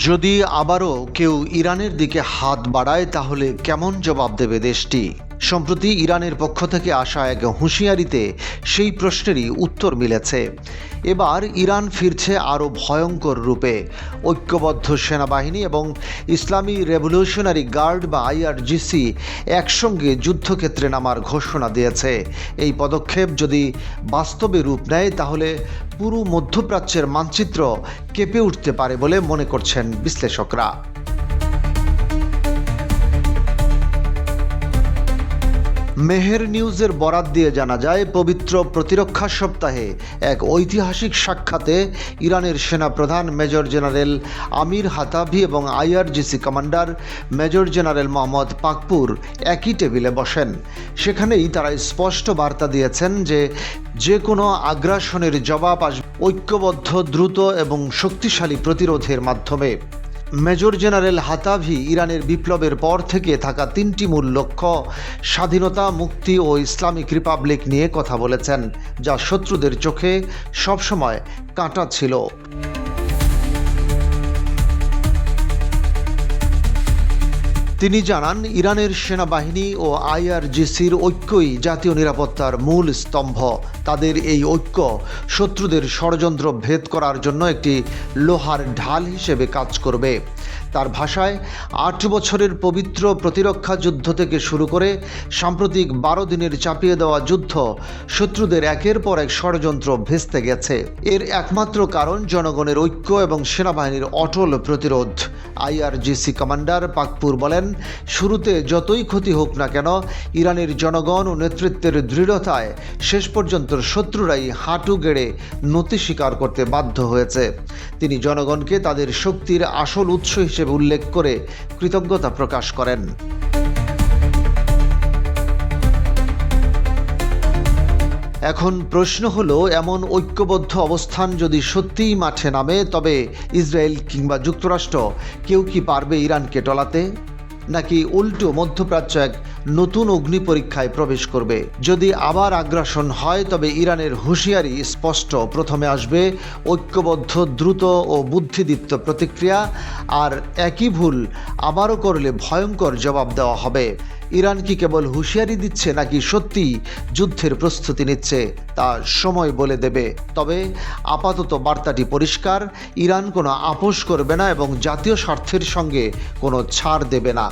যদি আবারও কেউ ইরানের দিকে হাত বাড়ায় তাহলে কেমন জবাব দেবে দেশটি? সম্প্রতি ইরানের পক্ষ থেকে আসা এক হুঁশিয়ারিতে সেই প্রশ্নেরই উত্তর মিলেছে। এবার ইরান ফিরছে আরও ভয়ঙ্কর রূপে। ঐক্যবদ্ধ সেনাবাহিনী এবং ইসলামী রেভলিউশনারি গার্ড বা আইআরজিসি একসঙ্গে যুদ্ধক্ষেত্রে নামার ঘোষণা দিয়েছে। এই পদক্ষেপ যদি বাস্তবে রূপ নেয় তাহলে পুরো মধ্যপ্রাচ্যের মানচিত্র কেঁপে উঠতে পারে বলে মনে করছেন বিশ্লেষকরা। মেহের নিউজের বরাত দিয়ে জানা যায়, পবিত্র প্রতিরক্ষা সপ্তাহে এক ঐতিহাসিক সাক্ষাতে ইরানের সেনাপ্রধান মেজর জেনারেল আমির হাতাভি এবং IRGC commander major general Mohammad Pakpour একই টেবিলে বসেন। সেখানেই তারা স্পষ্ট বার্তা দিয়েছেন যে কোনো আগ্রাসনের জবাব আসবে ঐক্যবদ্ধ, দ্রুত এবং শক্তিশালী প্রতিরোধের মাধ্যমে। মেজর জেনারেল হাতাভি ইরানের বিপ্লবের পর থেকে থাকা তিনটি মূল লক্ষ্য স্বাধীনতা, মুক্তি ও ইসলামিক রিপাবলিক নিয়ে কথা বলেছেন, যা শত্রুদের চোখে সবসময় কাঁটা ছিল। তিনি জানান, ইরানের সেনাবাহিনী ও আইআরজিসির ঐক্যই জাতীয় নিরাপত্তার মূল স্তম্ভ। তাদের এই ঐক্য শত্রুদের ষড়যন্ত্র ভেদ করার জন্য একটি লোহার ঢাল হিসেবে কাজ করবে। তার ভাষায়, ৮ বছরের পবিত্র প্রতিরক্ষা যুদ্ধ থেকে শুরু করে সাম্প্রতিক ১২ দিনের চাপিয়ে দেওয়া যুদ্ধ শত্রুদের একের পর এক ষড়যন্ত্র ভেস্তে গেছে। এর একমাত্র কারণ জনগণের ঐক্য এবং সেনাবাহিনীর অটল প্রতিরোধ। আইআরজিসি কমান্ডার পাকপুর বলেন, শুরুতে যতই ক্ষতি হোক না কেন, ইরানের জনগণ ও নেতৃত্বের দৃঢ়তায় শেষ পর্যন্ত শত্রুরাই হাঁটু গেড়ে নতি স্বীকার করতে বাধ্য হয়েছে। তিনি জনগণকে তাদের শক্তির আসল উৎস হিসেবে উল্লেখ করে কৃতজ্ঞতা প্রকাশ করেন। এখন প্রশ্ন হলো, এমন ঐক্যবদ্ধ অবস্থান যদি সত্যিই মাঠে নামে, তবে ইসরায়েল কিংবা যুক্তরাষ্ট্র কেউ কি পারবে ইরানকে টলাতে? নাকি উল্টো মধ্যপ্রাচ্য এক নতুন অগ্নি পরীক্ষায় প্রবেশ করবে? যদি আবার আগ্রাসন হয় তবে ইরানের হুঁশিয়ারি স্পষ্ট। প্রথমে আসবে ঐক্যবদ্ধ, দ্রুত ও বুদ্ধিদীপ্ত প্রতিক্রিয়া, আর একই ভুল আবারও করলে ভয়ঙ্কর জবাব দেওয়া হবে। ইরান কি কেবল হুঁশিয়ারি দিচ্ছে নাকি সত্যিই যুদ্ধের প্রস্তুতি নিচ্ছে, তা সময় বলে দেবে। তবে আপাতত বার্তাটি পরিষ্কার, ইরান কোনো আপোষ করবে না এবং জাতীয় স্বার্থের সঙ্গে কোনো ছাড় দেবে না।